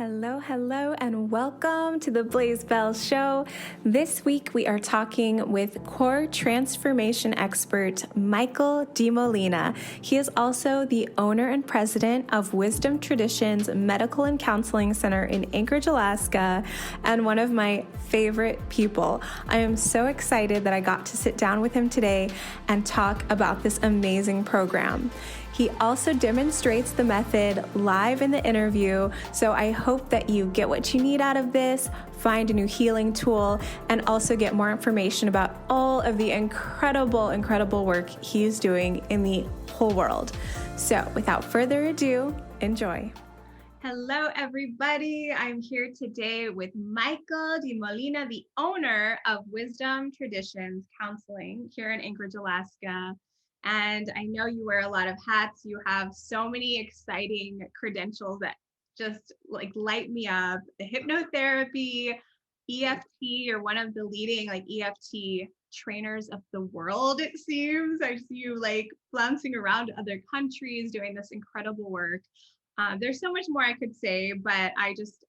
Hello, hello, and welcome to the Blaze Bell Show. This week we are talking with core transformation expert Michael DeMolina. He is also the owner and president of Wisdom Traditions Medical and Counseling Center in Anchorage, Alaska, and one of my favorite people. I am so excited that I got to sit down with him today and talk about this amazing program. He also demonstrates the method live in the interview, so I hope that you get what you need out of this, find a new healing tool, and also get more information about all of the incredible work he is doing in the whole world. So without further ado, enjoy. Hello, everybody. I'm here today with Michael DeMolina, the owner of Wisdom Traditions Counseling here in Anchorage, Alaska. And I know you wear a lot of hats. You have so many exciting credentials that just like light me up. The hypnotherapy, EFT, you're one of the leading like EFT trainers of the world, it seems. I see you like bouncing around to other countries doing this incredible work. There's so much more I could say, but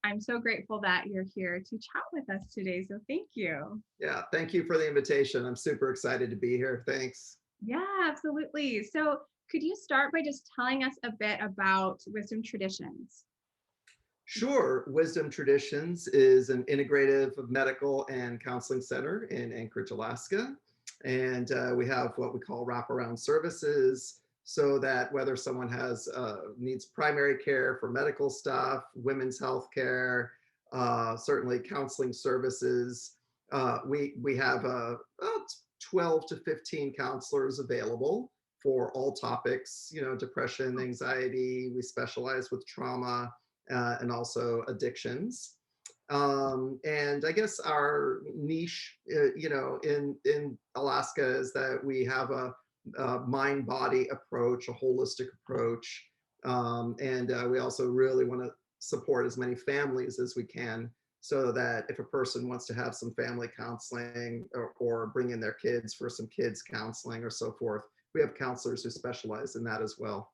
I'm so grateful that you're here to chat with us today. So thank you. Yeah, thank you for the invitation. I'm super excited to be here. Thanks. Yeah, absolutely. So could you start by just telling us a bit about Wisdom Traditions? Sure. Wisdom Traditions is an integrative medical and counseling center in Anchorage, Alaska. And we have what we call wraparound services, so that whether someone needs primary care for medical stuff, women's health care, certainly counseling services, we have about 12 to 15 counselors available for all topics, depression, anxiety. We specialize with trauma and also addictions. And I guess our niche, in Alaska is that we have a mind-body approach, a holistic approach. And we also really want to support as many families as we can, so that if a person wants to have some family counseling or bring in their kids for some kids counseling or so forth, we have counselors who specialize in that as well.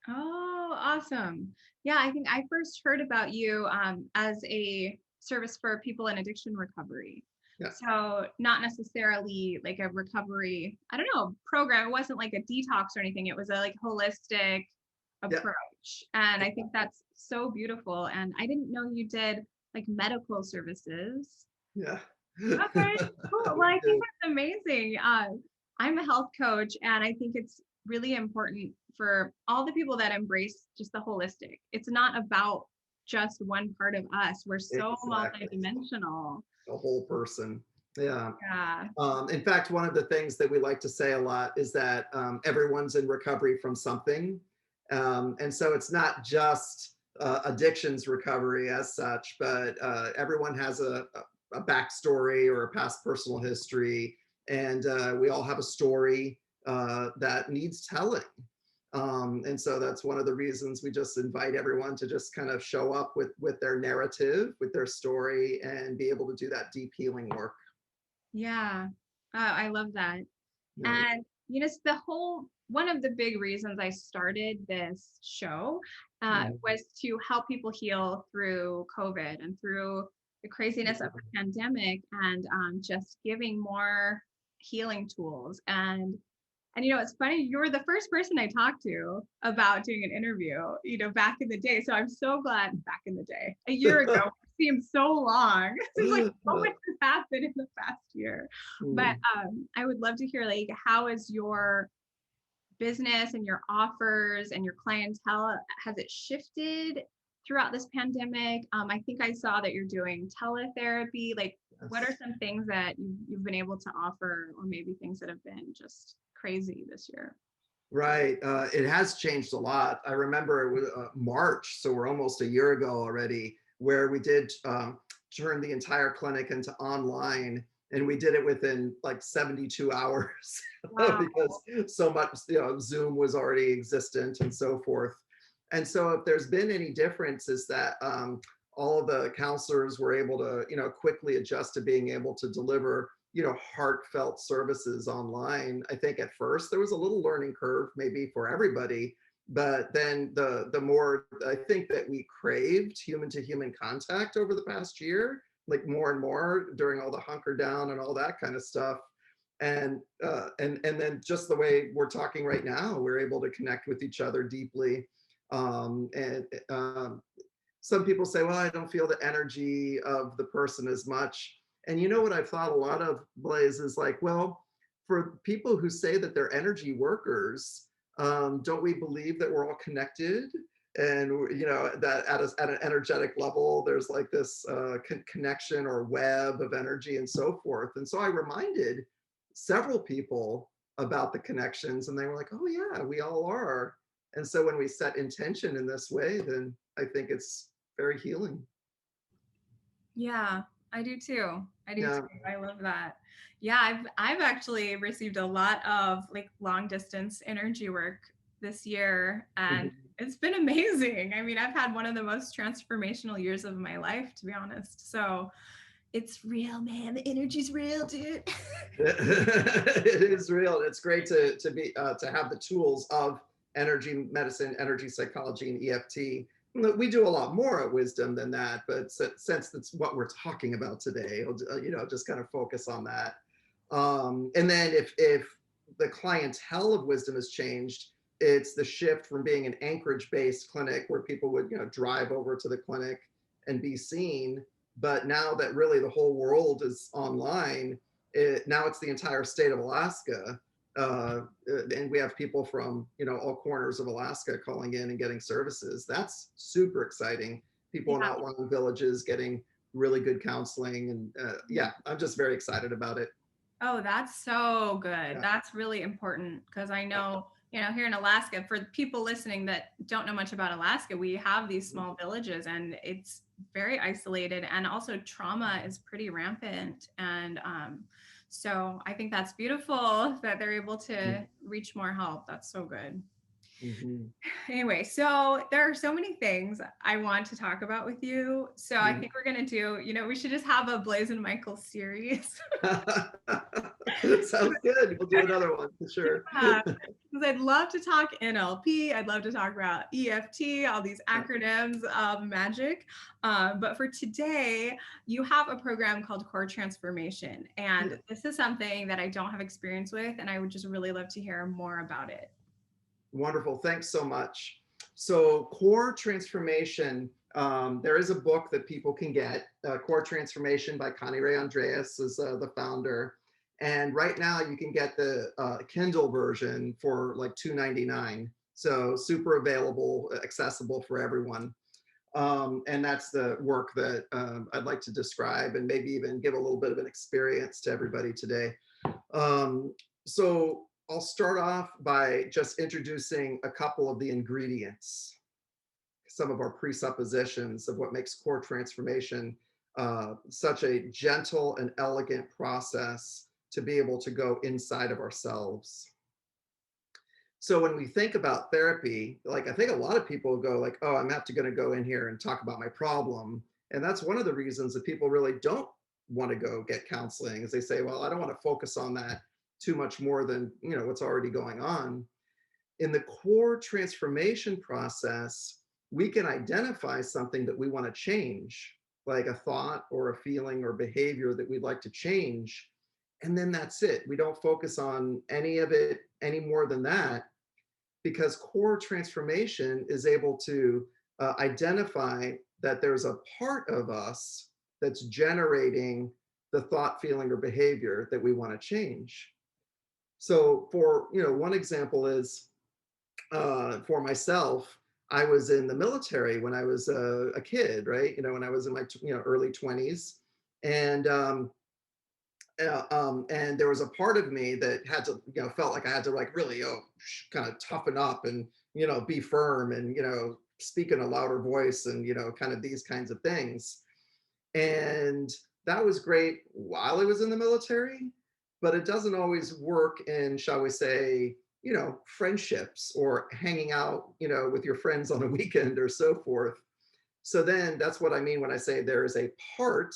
Oh, awesome. Yeah, I think I first heard about you as a service for people in addiction recovery. Yeah. So not necessarily like a recovery, I don't know, program. It wasn't like a detox or anything. It was a like holistic approach. Yeah. And I think that's so beautiful. And I didn't know you did like medical services. Yeah. Okay, cool. Well, I think that's amazing. I'm a health coach, and I think it's really important for all the people that embrace just the holistic. It's not about just one part of us. We're so multidimensional. The whole person. Yeah. Yeah. In fact, one of the things that we like to say a lot is that everyone's in recovery from something. And so it's not just addictions recovery as such, but everyone has a backstory or a past personal history, and we all have a story that needs telling. And so that's one of the reasons we just invite everyone to just kind of show up with their narrative, with their story, and be able to do that deep healing work. Yeah, I love that. Right. And one of the big reasons I started this show was to help people heal through COVID and through the craziness of the pandemic, and just giving more healing tools. And it's funny, you were the first person I talked to about doing an interview, back in the day. So I'm so glad back in the day, a year ago, it seems so long. It seems like so much has happened in the past year. But I would love to hear, like, how is your business and your offers and your clientele, has it shifted throughout this pandemic? I think I saw that you're doing teletherapy. Like, what are some things that you've been able to offer, or maybe things that have been just crazy this year? Right. It has changed a lot. I remember it was March, so we're almost a year ago already, where we did turn the entire clinic into online, and we did it within like 72 hours. Wow. Because so much, Zoom was already existent and so forth. And so if there's been any difference, is that all of the counselors were able to, quickly adjust to being able to deliver, heartfelt services online. I think at first there was a little learning curve maybe for everybody, But then the more I think that we craved human to human contact over the past year, like more and more during all the hunker down and all that kind of stuff. And then just the way we're talking right now, we're able to connect with each other deeply. And some people say, well, I don't feel the energy of the person as much. And you know what I've thought a lot of, Blaze, is like, well, for people who say that they're energy workers, don't we believe that we're all connected? And you know that at an energetic level, there's like this connection or web of energy and so forth. And so I reminded several people about the connections, and they were like, "Oh yeah, we all are." And so when we set intention in this way, then I think it's very healing. Yeah, I do too. I do Yeah. too. I love that. Yeah, I've actually received a lot of like long distance energy work this year, and Mhm. it's been amazing. I mean, I've had one of the most transformational years of my life, to be honest. So it's real, man. The energy's real, dude. It is real. It's great to be to have the tools of energy medicine, energy psychology, and EFT. We do a lot more at Wisdom than that, but since that's what we're talking about today, you know, just kind of focus on that. And then if the clientele of Wisdom has changed, it's the shift from being an Anchorage-based clinic where people would, you know, drive over to the clinic and be seen. But now that really the whole world is online, now it's the entire state of Alaska. And we have people from, you know, all corners of Alaska calling in and getting services. That's super exciting. People in Yeah. outlying villages getting really good counseling. And yeah, I'm just very excited about it. Oh, that's so good. Yeah. That's really important because I know, here in Alaska, for the people listening that don't know much about Alaska, we have these small villages and it's very isolated, and also trauma is pretty rampant. And so I think that's beautiful that they're able to reach more help. That's so good. Mhm. Anyway, so there are so many things I want to talk about with you. So I Mhm. think we're going to do, we should just have a Blaze and Michael series. Sounds good. We'll do another one for sure. Yeah, because I'd love to talk NLP. I'd love to talk about EFT, all these acronyms of magic. But for today, you have a program called Core Transformation. And this is something that I don't have experience with, and I would just really love to hear more about it. Wonderful. Thanks so much. So, Core Transformation, there is a book that people can get. Core Transformation by Connie Ray Andreas is the founder. And right now, you can get the Kindle version for like $2.99. So, super available, accessible for everyone. And that's the work that I'd like to describe and maybe even give a little bit of an experience to everybody today. Um, so I'll start off by just introducing a couple of the ingredients, some of our presuppositions of what makes core transformation such a gentle and elegant process to be able to go inside of ourselves. So when we think about therapy, like I think a lot of people go like, oh, I'm going to go in here and talk about my problem. And that's one of the reasons that people really don't want to go get counseling, is they say, well, I don't want to focus on that too much more than, you know, what's already going on. In the core transformation process, we can identify something that we want to change, like a thought or a feeling or behavior that we'd like to change. And then that's it. We don't focus on any of it any more than that, because core transformation is able to identify that there's a part of us that's generating the thought, feeling, or behavior that we want to change. So, for one example is for myself. I was in the military when I was a kid, right? When I was in my early 20s, and and there was a part of me that had to, felt like I had to like really, kind of toughen up and, be firm and, speak in a louder voice and, kind of these kinds of things. And that was great while I was in the military, but it doesn't always work in, shall we say, friendships or hanging out, with your friends on a weekend or so forth. So then that's what I mean when I say there is a part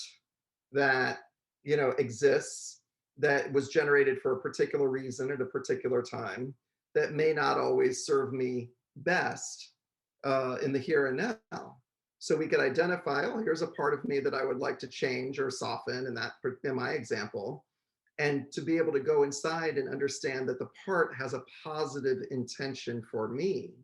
that exists, that was generated for a particular reason at a particular time, that may not always serve me best in the here and now. So we could identify, oh, here's a part of me that I would like to change or soften, and that in my example, and to be able to go inside and understand that the part has a positive intention for me.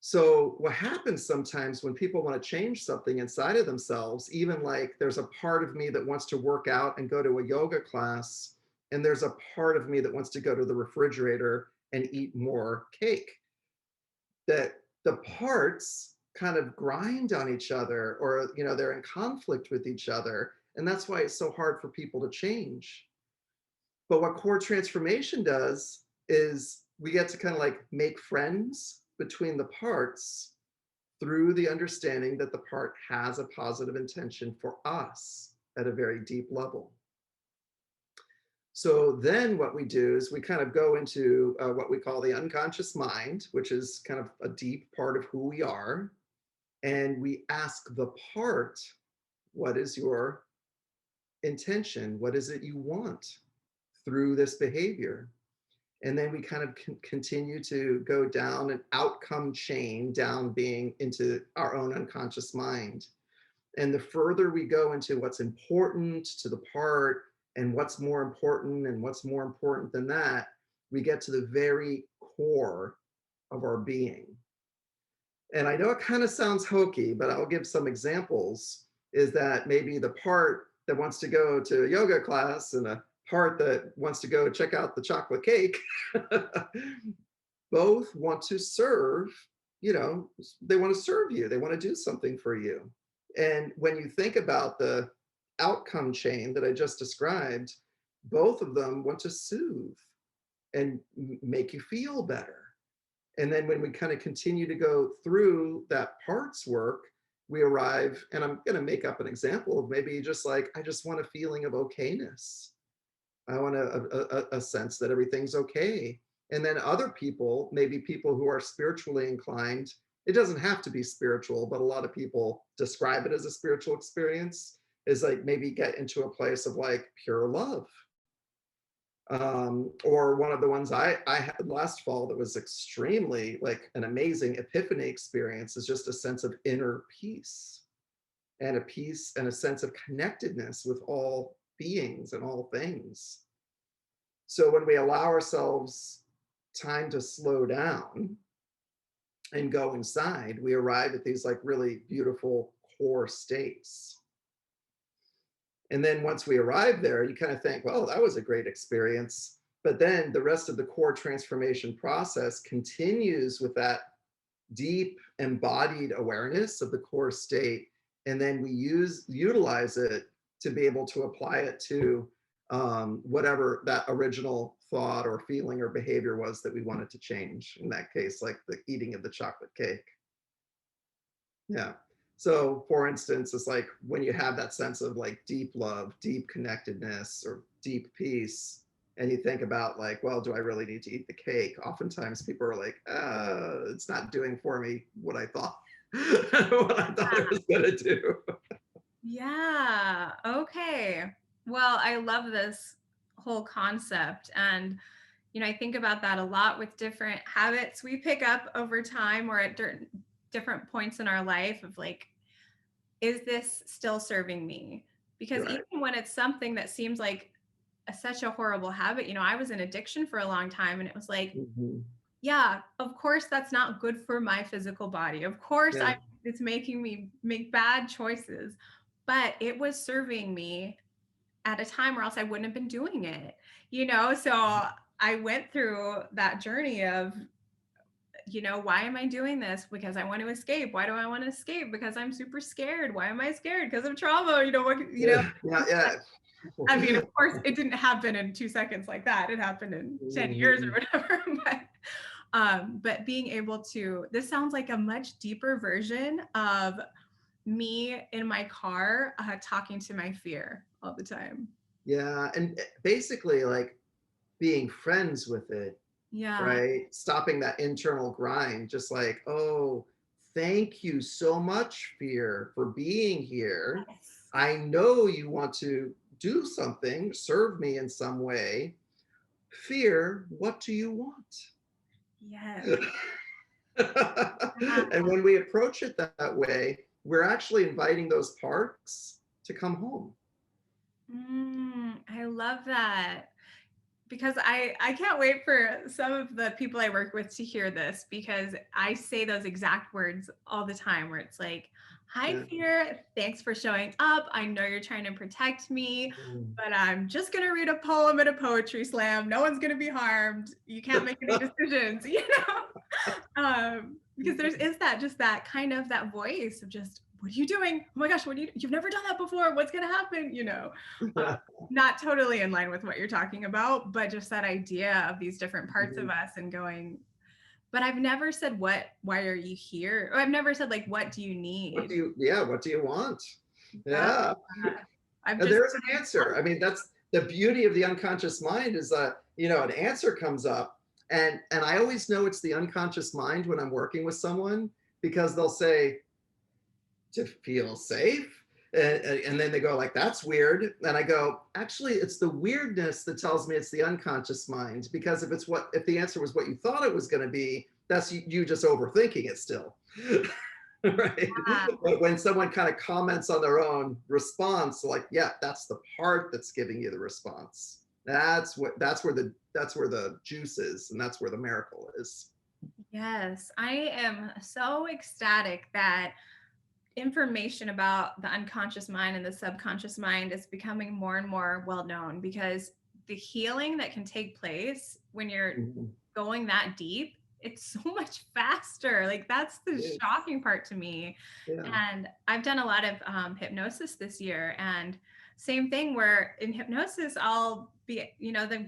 So what happens sometimes when people want to change something inside of themselves, even like there's a part of me that wants to work out and go to a yoga class, and there's a part of me that wants to go to the refrigerator and eat more cake, that the parts kind of grind on each other, or they're in conflict with each other, and that's why it's so hard for people to change. But what core transformation does is we get to kind of like make friends between the parts through the understanding that the part has a positive intention for us at a very deep level. So then what we do is we kind of go into what we call the unconscious mind, which is kind of a deep part of who we are. And we ask the part, what is your intention? What is it you want through this behavior? And then we kind of continue to go down an outcome chain, down being into our own unconscious mind. And the further we go into what's important to the part, and what's more important and what's more important than that, we get to the very core of our being. And I know it kind of sounds hokey, but I'll give some examples. Is that maybe the part that wants to go to a yoga class and a part that wants to go check out the chocolate cake both want to serve, they want to serve you, they want to do something for you. And when you think about the outcome chain that I just described, both of them want to soothe and make you feel better. And then when we kind of continue to go through that parts work, we arrive, and I'm going to make up an example of maybe just like, I just want a feeling of okayness. I want a sense that everything's okay. And then other people, maybe people who are spiritually inclined, it doesn't have to be spiritual, but a lot of people describe it as a spiritual experience, is like maybe get into a place of like pure love. Or one of the ones I had last fall that was extremely like an amazing epiphany experience is just a sense of inner peace, and a peace and a sense of connectedness with all beings and all things. So when we allow ourselves time to slow down and go inside, we arrive at these like really beautiful core states. And then once we arrive there, you kind of think, well, that was a great experience. But then the rest of the core transformation process continues with that deep embodied awareness of the core state. And then we utilize it to be able to apply it to whatever that original thought or feeling or behavior was that we wanted to change. In that case, like the eating of the chocolate cake. Yeah. So for instance, it's like when you have that sense of like deep love, deep connectedness, or deep peace, and you think about like, well, do I really need to eat the cake? Oftentimes people are like, it's not doing for me what I thought, what I thought it was gonna do. Yeah. Okay. Well, I love this whole concept. And, I think about that a lot with different habits we pick up over time or at different points in our life of like, is this still serving me? Because Right. even when it's something that seems like such a horrible habit, I was in addiction for a long time, and it was like, Mhm. yeah, of course that's not good for my physical body. Of course Yeah. it's making me make bad choices, but it was serving me at a time or else I wouldn't have been doing it, So I went through that journey of, why am I doing this? Because I want to escape. Why do I want to escape? Because I'm super scared. Why am I scared? Because of trauma, Yeah. Yeah. I mean, of Yeah. course, it didn't happen in 2 seconds like that. It happened in 10 years or Mhm. whatever. But being able to, this sounds like a much deeper version of me in my car talking to my fear all the time. Yeah. And basically like being friends with it, Yeah. right? Stopping that internal grind, just like, oh, thank you so much, fear, for being here. Yes. I know you want to do something, serve me in some way. Fear, what do you want? Yes. And when we approach it that way, we're actually inviting those parts to come home. I love that. Because I can't wait for some of the people I work with to hear this, because I say those exact words all the time where it's like, hi, Yeah. fear, thanks for showing up. I know you're trying to protect me, Mm. but I'm just going to read a poem at a poetry slam. No one's going to be harmed. You can't make any decisions, because is that just that kind of that voice of just, what are you doing? Oh my gosh, you've never done that before. What's going to happen? Uh, not totally in line with what you're talking about, but just that idea of these different parts of us and going, but I've never said why are you here? Or I've never said like, what do you need? What do you want? Uh, Yeah. I've And just there's an answer. I mean, that's the beauty of the unconscious mind, is that, an answer comes up, and I always know it's the unconscious mind when I'm working with someone, because they'll say, to feel safe. And then they go like, that's weird. And I go, actually, it's the weirdness that tells me it's the unconscious mind, because if the answer was what you thought it was going to be, that's you just overthinking it still. Right. yeah. But when someone kind of comments on their own response, like, yeah, that's the part that's giving you the response. That's where the juice is, and that's where the miracle is. Yes, I am so ecstatic that information about the unconscious mind and the subconscious mind is becoming more and more well known, because the healing that can take place when you're Mhm. going that deep, it's so much faster. Like, that's the Yeah. shocking part to me. Yeah. And I've done a lot of hypnosis this year, and same thing where in hypnosis I'll be,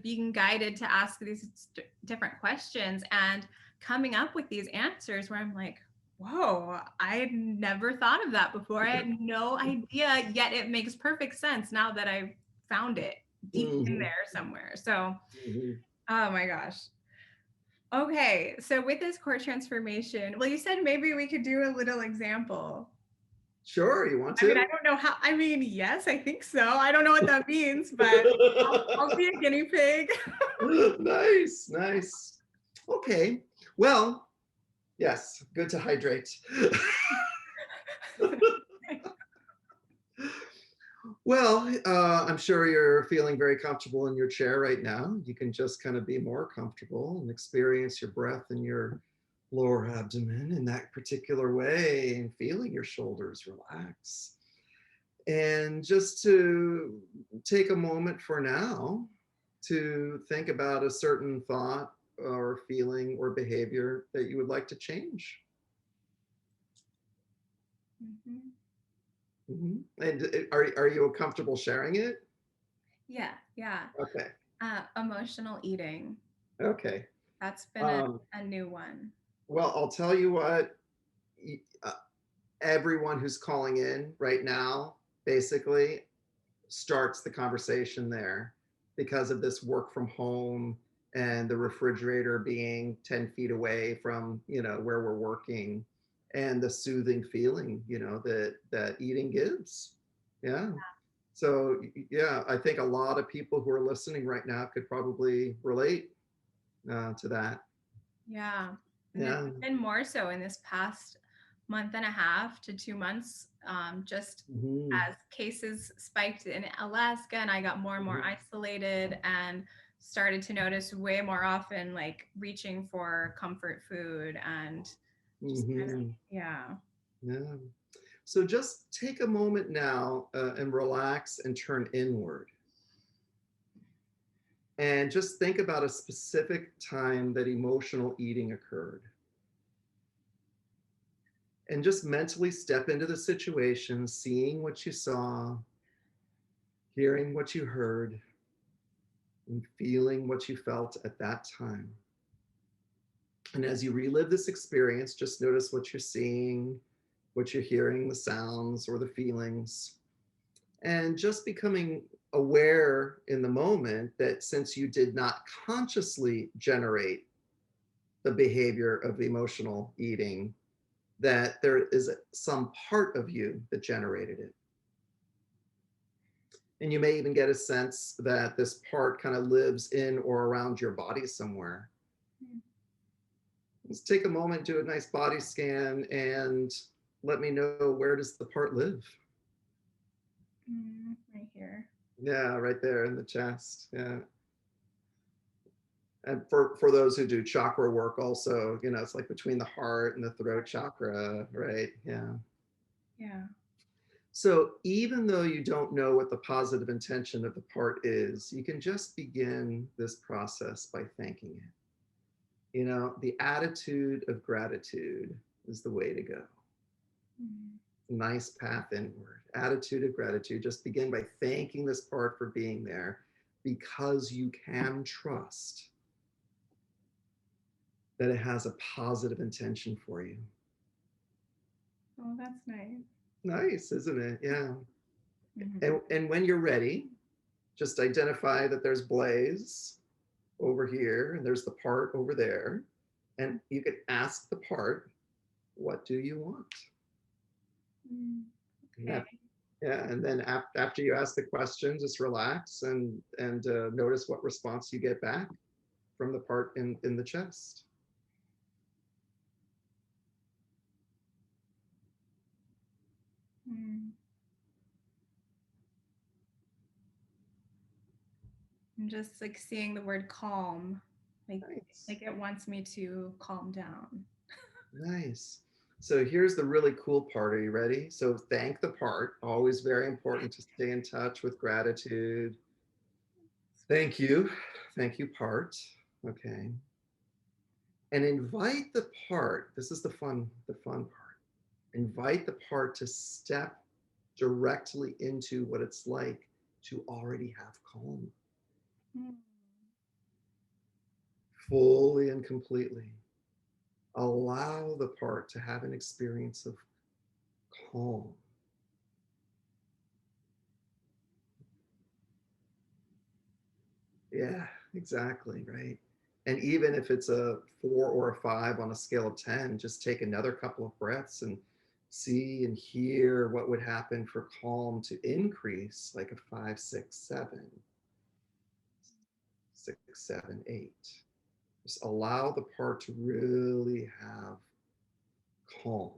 being guided to ask these different questions and coming up with these answers where I'm like, whoa, I had never thought of that before. I had no idea, yet it makes perfect sense now that I've found it deep in Mhm. there somewhere. So, Mhm. oh my gosh. Okay, so with this core transformation, well, you said maybe we could do a little example. Sure, you want I mean, I to? don't know how, I mean, yes, I think so. I don't know what that means, but I'll be a guinea pig. Nice, nice. Okay. Well, yes, good to hydrate. Well, I'm sure you're feeling very comfortable in your chair right now. You can just kind of be more comfortable and experience your breath in your lower abdomen in that particular way, and feeling your shoulders relax. And just to take a moment for now to think about a certain thought or feeling or behavior that you would like to change. Mhm. And are you comfortable sharing it? Yeah, yeah. Okay. Emotional eating. Okay. That's been Um, a new one. well, I'll tell you what, uh, everyone who's calling in right now basically starts the conversation there, because of this work from home and the refrigerator being 10 feet away from, where we're working, and the soothing feeling, that eating gives. Yeah. So yeah, I think a lot of people who are listening right now could probably relate to that. Yeah. And it's Yeah. been more so in this past month and a half to 2 months, just Mhm. as cases spiked in Alaska and I got more and more Mhm. isolated and started to notice way more often, like reaching for comfort food and just kind of, Mhm. yeah. Yeah. So just take a moment now, and relax and turn inward. And just think about a specific time that emotional eating occurred. And just mentally step into the situation, seeing what you saw, hearing what you heard, and feeling what you felt at that time. And as you relive this experience, just notice what you're seeing, what you're hearing, the sounds or the feelings, and just becoming aware in the moment that since you did not consciously generate the behavior of emotional eating, that there is some part of you that generated it. And you may even get a sense that this part kind of lives in or around your body somewhere. Let's take a moment, do a nice body scan, and let me know, where does the part live? Right here. Yeah, right there in the chest. Yeah. And for those who do chakra work also, it's like between the heart and the throat chakra, right? Yeah. Yeah. So even though you don't know what the positive intention of the part is, you can just begin this process by thanking it. The attitude of gratitude is the way to go. Nice path inward. Attitude of gratitude. Just begin by thanking this part for being there, because you can trust that it has a positive intention for you. Oh, that's nice. Nice, isn't it? Yeah. Mm-hmm. And when you're ready, just identify that there's Blaze over here and there's the part over there. And you can ask the part, what do you want? Okay. Yeah, and then after you ask the question, just relax and notice what response you get back from the part in the chest. I'm just like seeing the word calm, Nice. like it wants me to calm down. Nice. So here's the really cool part. Are you ready? So thank the part. Always very important to stay in touch with gratitude. Thank you. Thank you, part. Okay. And invite the part. This is the fun part. Invite the part to step directly into what it's like to already have calm. Fully and completely. Allow the part to have an experience of calm. Yeah, exactly, right. And even if it's a 4 or a 5 on a scale of 10, just take another couple of breaths and see and hear what would happen for calm to increase, like a 5, 6, 7, 6, 7, 8. Just allow the part to really have calm.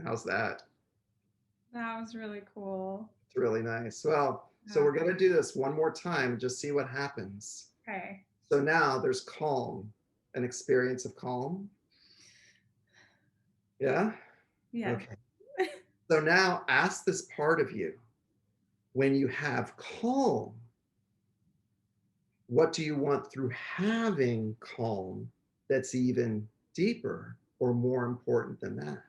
How's that? That was really cool. It's really nice. Well, so we're going to do this one more time and just see what happens. Okay. So now there's calm, an experience of calm. Yeah? Yeah. Okay. So now ask this part of you, when you have calm, what do you want through having calm that's even deeper or more important than that?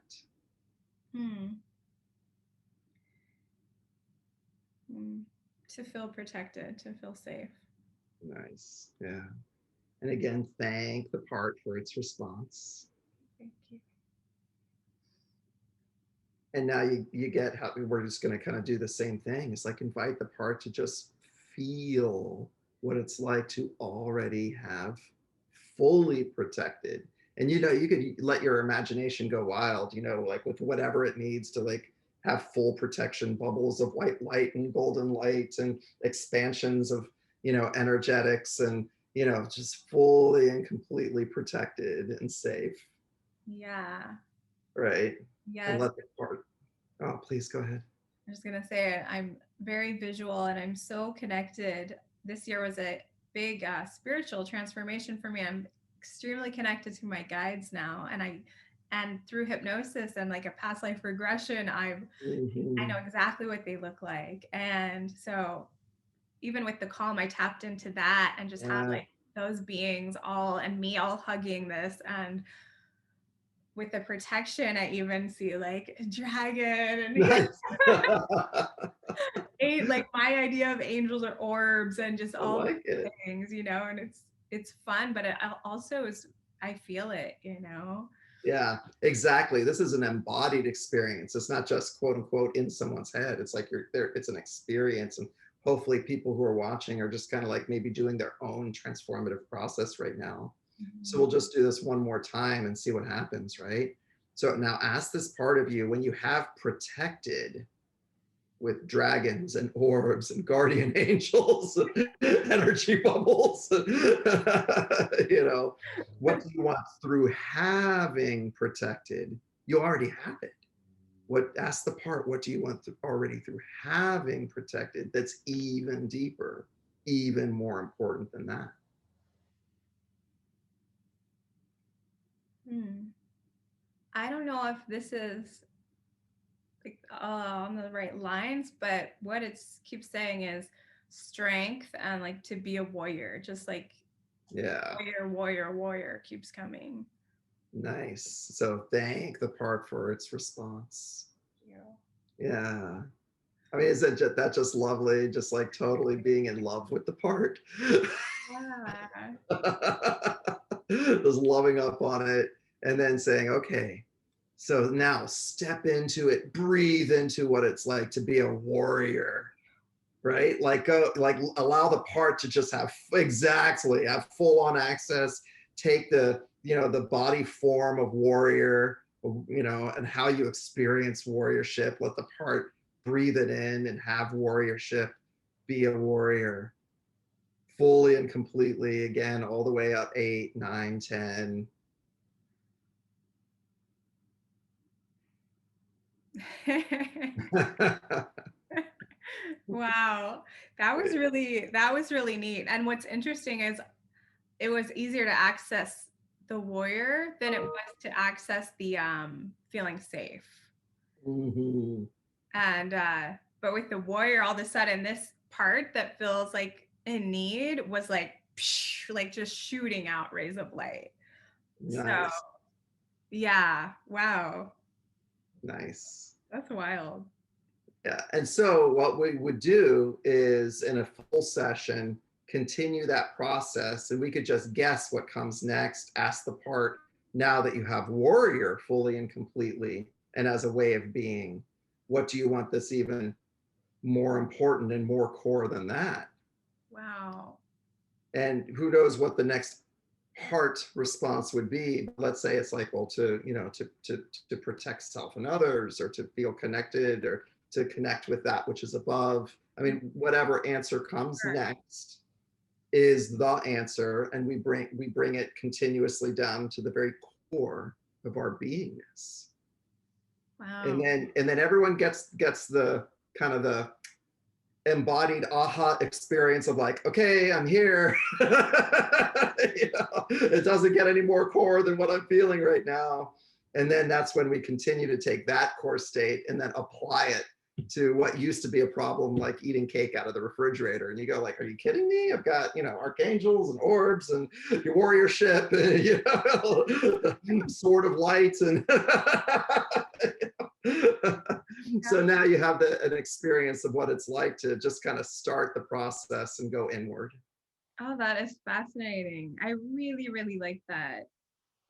To feel protected, to feel safe. Nice. Yeah. And again, thank the part for its response. Thank you. And now you get how we're just going to kind of do the same thing. It's like invite the part to just feel what it's like to already have fully protected. And you could let your imagination go wild, like with whatever it needs to like have full protection, bubbles of white light and golden light and expansions of, energetics and, just fully and completely protected and safe. Yeah. Right. Yes. And let the part, oh, please go ahead. I'm just going to say I'm very visual and I'm so connected. This year was a big spiritual transformation for me. I'm extremely connected to my guides now, and through hypnosis and like a past life regression, I know exactly what they look like. And so even with the calm, I tapped into that and just had like those beings all and me all hugging this. And with the protection, I even see like a dragon and Nice. like my idea of angels or orbs and just all like things, and it's fun, but it also is, I feel it, Yeah, exactly. This is an embodied experience. It's not just quote unquote in someone's head. It's like you're there, it's an experience. And hopefully people who are watching are just kind of like maybe doing their own transformative process right now. So we'll just do this one more time and see what happens, right? So now ask this part of you, when you have protected with dragons and orbs and guardian angels, and energy bubbles. You know, what do you want through having protected? You already have it. Ask the part, what do you want already through having protected that's even deeper, even more important than that? I don't know if this is like on the right lines, but what it keeps saying is strength and like to be a warrior, just like Yeah. warrior keeps coming. Nice. So thank the part for its response. Yeah. I mean, isn't that just lovely? Just like totally being in love with the part. Yeah. Just loving up on it and then saying, okay, so now step into it, breathe into what it's like to be a warrior, right? Like allow the part to just have full on access, take the, the body form of warrior, and how you experience warriorship. Let the part breathe it in and have warriorship, be a warrior fully and completely, again, all the way up 8, 9, 10. Wow. That was really neat. And what's interesting is it was easier to access the warrior than it was to access the feeling safe. Mm-hmm. And but with the warrior, all of a sudden this part that feels like in need was like like just shooting out rays of light. Nice. So yeah, wow. Nice. That's wild. Yeah. And so what we would do is in a full session, continue that process, and we could just guess what comes next, ask the part, now that you have warrior fully and completely and as a way of being, what do you want this even more important and more core than that? Wow. And who knows what the next heart response would be. Let's say it's like, well, to protect self and others, or to feel connected, or to connect with that which is above. I mean, whatever answer comes next is the answer, and we bring it continuously down to the very core of our beingness. Wow. And then everyone gets the kind of the embodied aha experience of like, okay, I'm here. It doesn't get any more core than what I'm feeling right now. And then that's when we continue to take that core state and then apply it to what used to be a problem, like eating cake out of the refrigerator. And you go like, are you kidding me? I've got, archangels and orbs and your warriorship and, sword of light. And so now you have an experience of what it's like to just kind of start the process and go inward. Oh, that is fascinating. I really, really like that.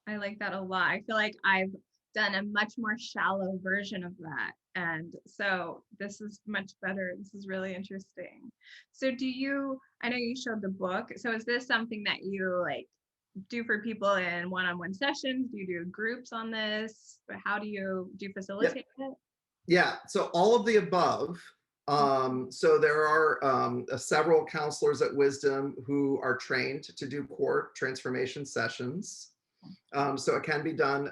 I like that a lot. I feel like I've done a much more shallow version of that. And so this is much better. This is really interesting. So I know you showed the book. So is this something that you like do for people in one-on-one sessions? Do you do groups on this? But how do you facilitate it? Yeah, so all of the above. So there are several counselors at Wisdom who are trained to do core transformation sessions. So it can be done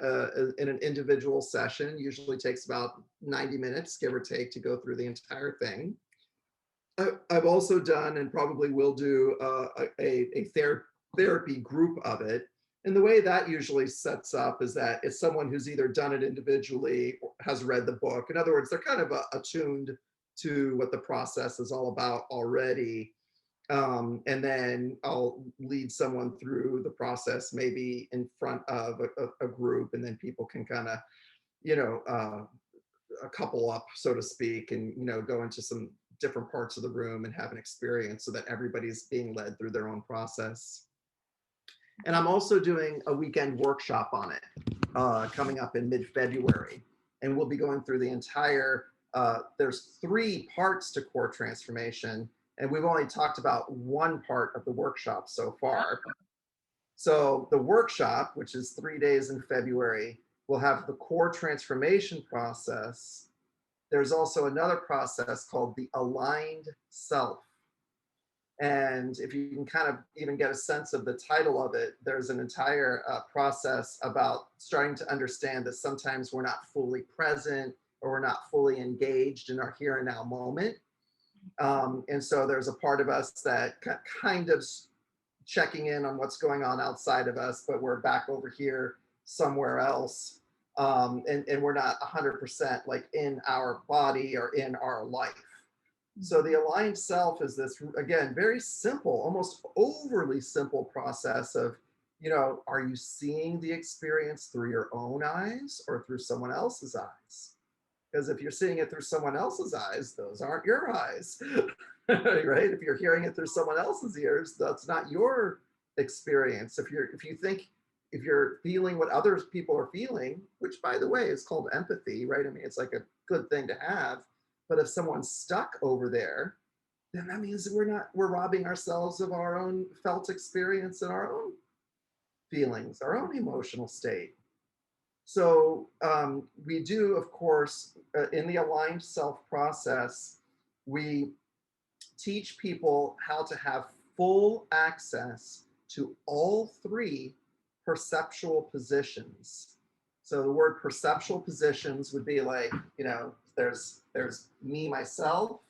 in an individual session. Usually takes about 90 minutes, give or take, to go through the entire thing. I've also done, and probably will do, a therapy group of it. And the way that usually sets up is that it's someone who's either done it individually or has read the book. In other words, they're kind of attuned to what the process is all about already. And then I'll lead someone through the process, maybe in front of a group, and then people can kind of, a couple up, so to speak, and, go into some different parts of the room and have an experience so that everybody's being led through their own process. And I'm also doing a weekend workshop on it coming up in mid-February. And we'll be going through the entire, there's 3 parts to core transformation. And we've only talked about one part of the workshop so far. So the workshop, which is 3 days in February, will have the core transformation process there's also another process called the aligned self. And if you can kind of even get a sense of the title of it, there's an entire process about starting to understand that sometimes we're not fully present or we're not fully engaged in our here and now moment. And so there's a part of us that kind of checking in on what's going on outside of us, but we're back over here somewhere else. And we're not 100% like in our body or in our life. So the aligned self is this, again, very simple, almost overly simple process of, are you seeing the experience through your own eyes or through someone else's eyes? Because if you're seeing it through someone else's eyes, those aren't your eyes, right? If you're hearing it through someone else's ears, that's not your experience. If you're feeling what other people are feeling, which by the way is called empathy, right? I mean, it's like a good thing to have. But if someone's stuck over there, then that means that we're robbing ourselves of our own felt experience and our own feelings, our own emotional state. So we do, of course, in the aligned self process, we teach people how to have full access to all three perceptual positions. So the word perceptual positions would be like, there's me, myself,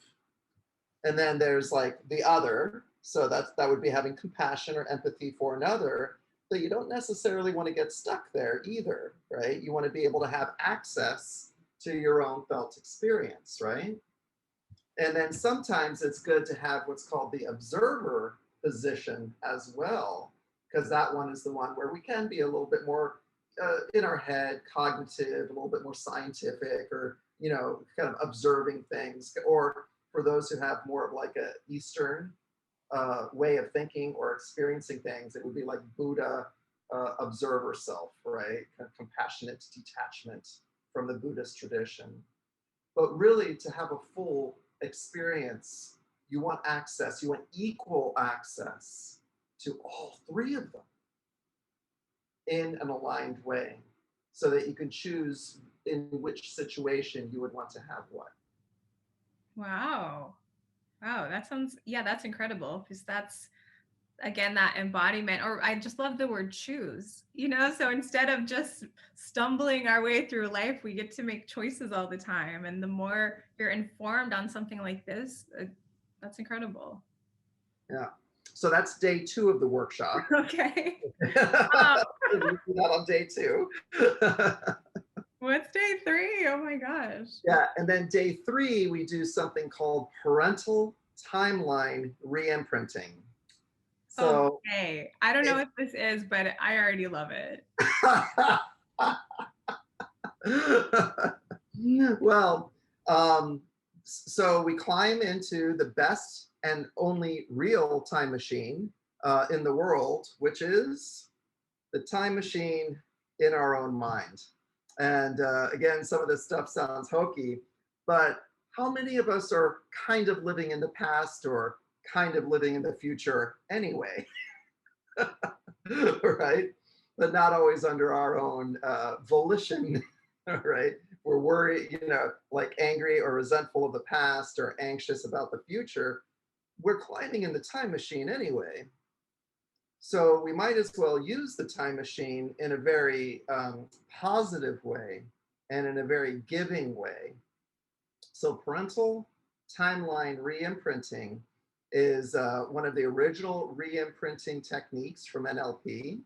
and then there's like the other. So that would be having compassion or empathy for another. But you don't necessarily want to get stuck there either, right? You want to be able to have access to your own felt experience, right? And then sometimes it's good to have what's called the observer position as well, because that one is the one where we can be a little bit more in our head, cognitive, a little bit more scientific, or kind of observing things. Or for those who have more of like a Eastern way of thinking or experiencing things, it would be like Buddha observer self, right? Kind of compassionate detachment from the Buddhist tradition. But really, to have a full experience, you want access, you want equal access to all three of them in an aligned way, so that you can choose in which situation you would want to have what. Wow. That's incredible, because that's, again, that embodiment, or I just love the word choose, so instead of just stumbling our way through life, we get to make choices all the time. And the more you're informed on something like this, that's incredible. Yeah. So that's day 2 of the workshop. Okay. We do that on day 2. What's day 3? Oh my gosh. Yeah. And then day 3, we do something called parental timeline re-imprinting. So, okay. I don't know what this is, but I already love it. well, so we climb into the best and only real time machine in the world, which is the time machine in our own mind. And again, some of this stuff sounds hokey, but how many of us are kind of living in the past or kind of living in the future anyway? Right? But not always under our own volition, right? We're worried, like angry or resentful of the past or anxious about the future. We're climbing in the time machine anyway. So we might as well use the time machine in a very positive way and in a very giving way. So parental timeline re-imprinting is one of the original re-imprinting techniques from NLP.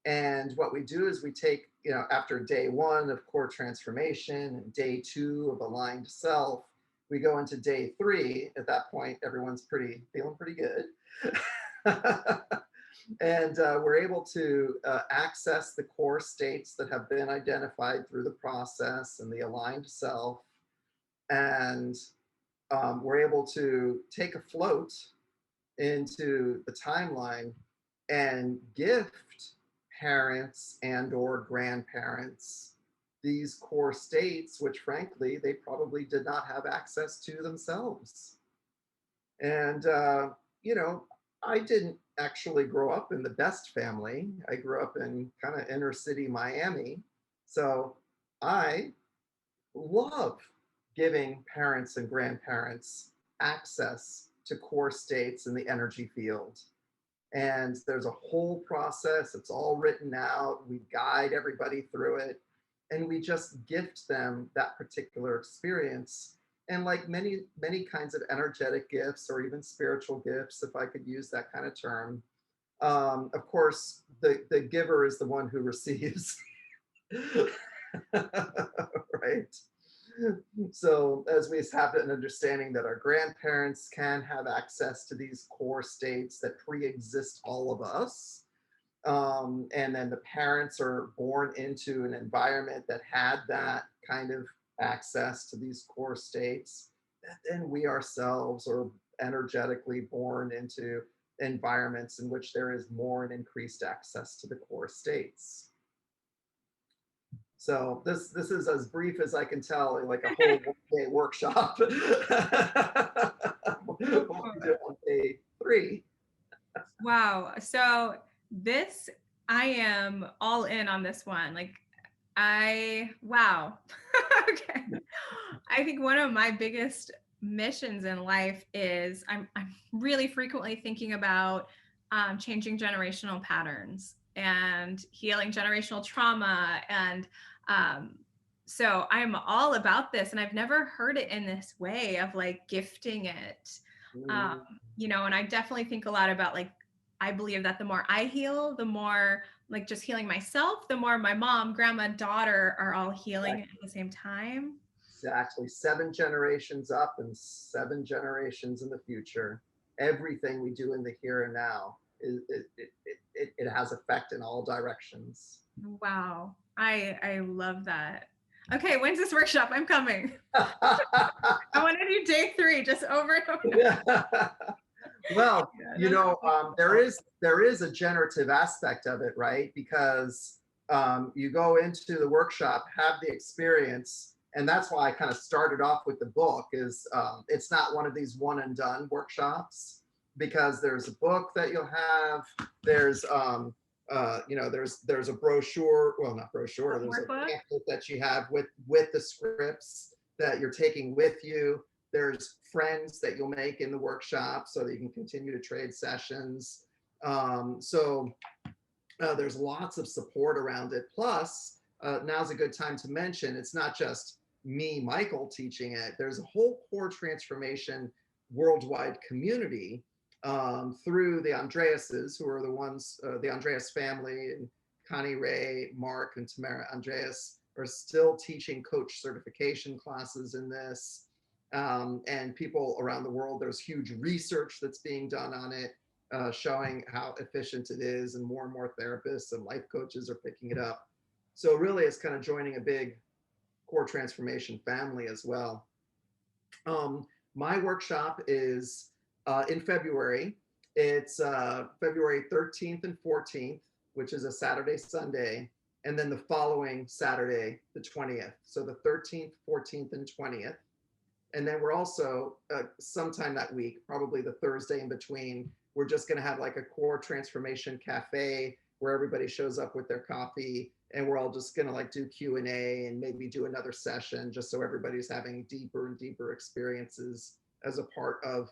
And what we do is we take, after day 1 of core transformation and day 2 of aligned self, we go into day 3. At that point, everyone's feeling pretty good. And we're able to access the core states that have been identified through the process and the aligned self. And we're able to take a float into the timeline and gift parents and or grandparents these core states, which frankly, they probably did not have access to themselves. And, I didn't actually grow up in the best family. I grew up in kind of inner city Miami. So I love giving parents and grandparents access to core states in the energy field. And there's a whole process, it's all written out. We guide everybody through it, and we just gift them that particular experience. And like many kinds of energetic gifts or even spiritual gifts, if I could use that kind of term, of course, the giver is the one who receives. Right? So, as we have an understanding that our grandparents can have access to these core states that pre-exist all of us, and then the parents are born into an environment that had that kind of access to these core states, then we ourselves are energetically born into environments in which there is more and increased access to the core states. So this is as brief as I can tell, like a whole day workshop. What we do on day 3. Wow. So this, I am all in on this one. Like, wow. Okay. I think one of my biggest missions in life is I'm really frequently thinking about changing generational patterns and healing generational trauma. And so I'm all about this. And I've never heard it in this way of like gifting it. And I definitely think a lot about like, I believe that the more I heal, the more like just healing myself, the more my mom, grandma, daughter are all healing at the same time. Exactly. 7 generations up and 7 generations in the future. Everything we do in the here and now it has effect in all directions. Wow. I love that. Okay, when's this workshop? I'm coming. I want to do day 3 just over and over. Yeah. Well, there is a generative aspect of it, right? Because you go into the workshop, have the experience, and that's why I kind of started off with the book. Is it's not one of these one and done workshops, because there's a book that you'll have. There's there's a brochure. Well, not brochure. There's a pamphlet that you have with the scripts that you're taking with you. There's friends that you'll make in the workshop so that you can continue to trade sessions. There's lots of support around it. Plus, now's a good time to mention, it's not just me, Michael, teaching it. There's a whole core transformation worldwide community through the Andreases, who are the ones, the Andreas family, and Connie Ray, Mark, and Tamara Andreas are still teaching coach certification classes in this. And people around the world, there's huge research that's being done on it, showing how efficient it is, and more therapists and life coaches are picking it up. So really, it's kind of joining a big core transformation family as well. My workshop is in February. It's February 13th and 14th, which is a Saturday, Sunday, and then the following Saturday, the 20th. So the 13th, 14th, and 20th. And then we're also sometime that week, probably the Thursday in between, we're just going to have like a core transformation cafe where everybody shows up with their coffee, and we're all just going to like do Q&A and maybe do another session, just so everybody's having deeper and deeper experiences as a part of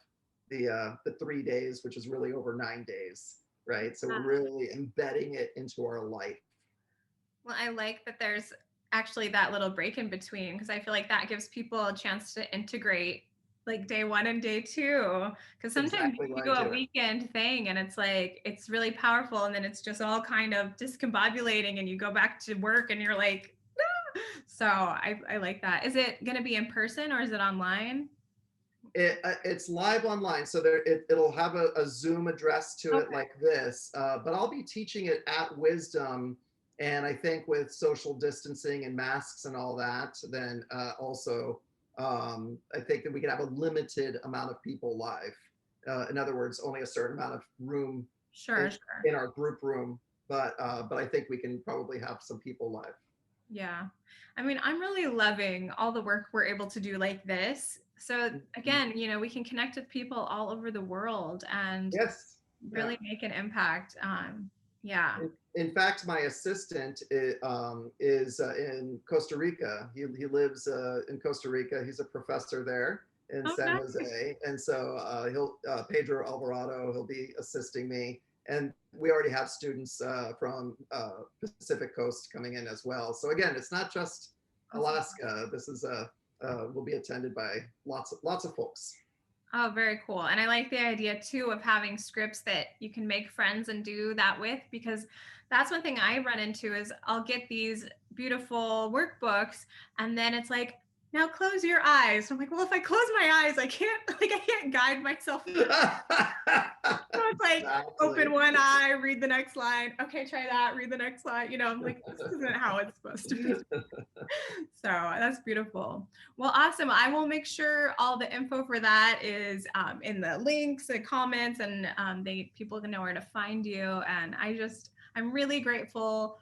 the 3 days, which is really over 9 days, right? So we're really embedding it into our life. Well, I like that there's actually that little break in between, because I feel like that gives people a chance to integrate like day 1 and day 2, because sometimes you do a weekend thing and it's like it's really powerful, and then it's just all kind of discombobulating and you go back to work and you're like, ah! So I like that. Is it going to be in person or is it online? It's live online, so it'll have a Zoom address to it like this, but I'll be teaching it at Wisdom. And I think with social distancing and masks and all that, then also, I think that we can have a limited amount of people live. In other words, only a certain amount of room in our group room. But I think we can probably have some people live. Yeah. I mean, I'm really loving all the work we're able to do like this. So again, we can connect with people all over the world and really make an impact. Yeah. In fact, my assistant is in Costa Rica. He lives in Costa Rica. He's a professor there in Oh, San nice. Jose, and so he'll Pedro Alvarado. He'll be assisting me, and we already have students from Pacific Coast coming in as well. So again, it's not just Alaska. This is will be attended by lots of folks. Oh, very cool. And I like the idea too of having scripts that you can make friends and do that with, because that's one thing I run into is I'll get these beautiful workbooks and then it's like, now close your eyes. I'm like, well, if I close my eyes, I can't guide myself. So it's like, open one eye, read the next line. Okay, try that, read the next line. I'm like, this isn't how it's supposed to be. So that's beautiful. Well, awesome. I will make sure all the info for that is in the links and comments, and people can know where to find you. And I'm really grateful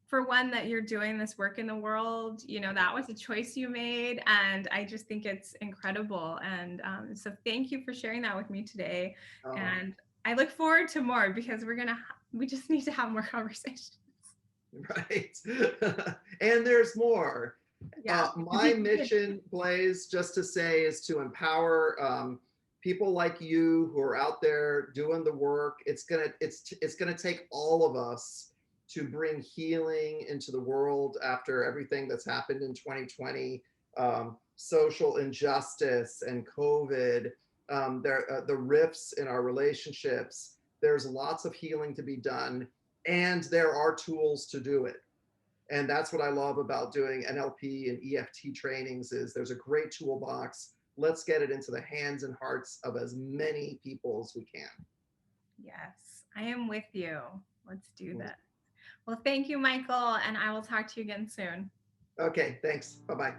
for one, that you're doing this work in the world. That was a choice you made, and I just think it's incredible. And so thank you for sharing that with me today. And I look forward to more, because we just need to have more conversations. Right. And there's more. Yeah. My mission, Blaze, just to say, is to empower people like you who are out there doing the work. It's gonna take all of us to bring healing into the world after everything that's happened in 2020, social injustice and COVID, the rifts in our relationships. There's lots of healing to be done, and there are tools to do it. And that's what I love about doing NLP and EFT trainings is there's a great toolbox. Let's get it into the hands and hearts of as many people as we can. Yes, I am with you. Let's do that. Well, thank you, Michael, and I will talk to you again soon. Okay, thanks. Bye-bye.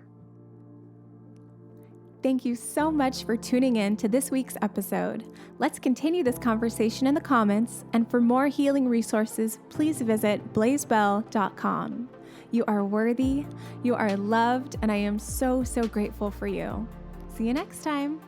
Thank you so much for tuning in to this week's episode. Let's continue this conversation in the comments, and for more healing resources, please visit blazebell.com. You are worthy, you are loved, and I am so, so grateful for you. See you next time.